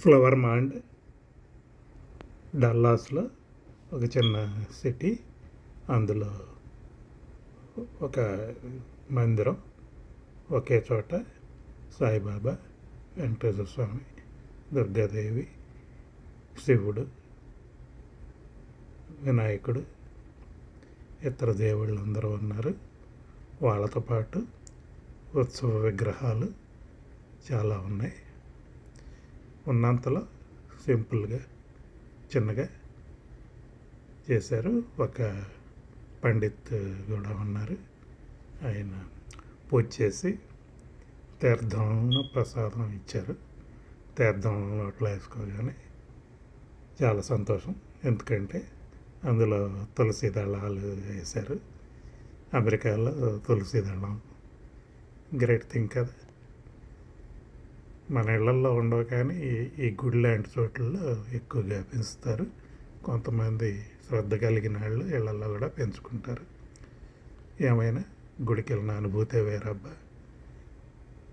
Flower మాండ్ డల్లాస్లో ఒక చిన్న city, అందులో ఒక మందిరం, ఒకే చోట సాయిబాబా, వెంకటేశ్వర స్వామి, దుర్గాదేవి, శివుడు, వినాయకుడు, ఇతర దేవుళ్ళు అందరూ ఉన్నారు. వాళ్ళతో పాటు ఉత్సవ విగ్రహాలు చాలా ఉన్నాయి. ఉన్నంతలో సింపుల్గా చిన్నగా చేశారు. ఒక పండిత్ కూడా ఉన్నారు, ఆయన పూజ చేసి తీర్థం ప్రసాదం ఇచ్చారు. తీర్థం నోట్లో వేసుకోగానే చాలా సంతోషం, ఎందుకంటే అందులో తులసి దళాలు వేశారు. అమెరికాలో తులసి దళం గ్రేట్ థింగ్ కదా. మన ఇళ్లల్లో ఉండవు, కానీ ఈ గుడి లాంటి చోట్లలో ఎక్కువగా పెంచుతారు. కొంతమంది శ్రద్ధ కలిగిన వాళ్ళు ఇళ్లల్లో కూడా పెంచుకుంటారు. ఏమైనా గుడికి వెళ్ళిన అనుభూతే వేరబ్బా.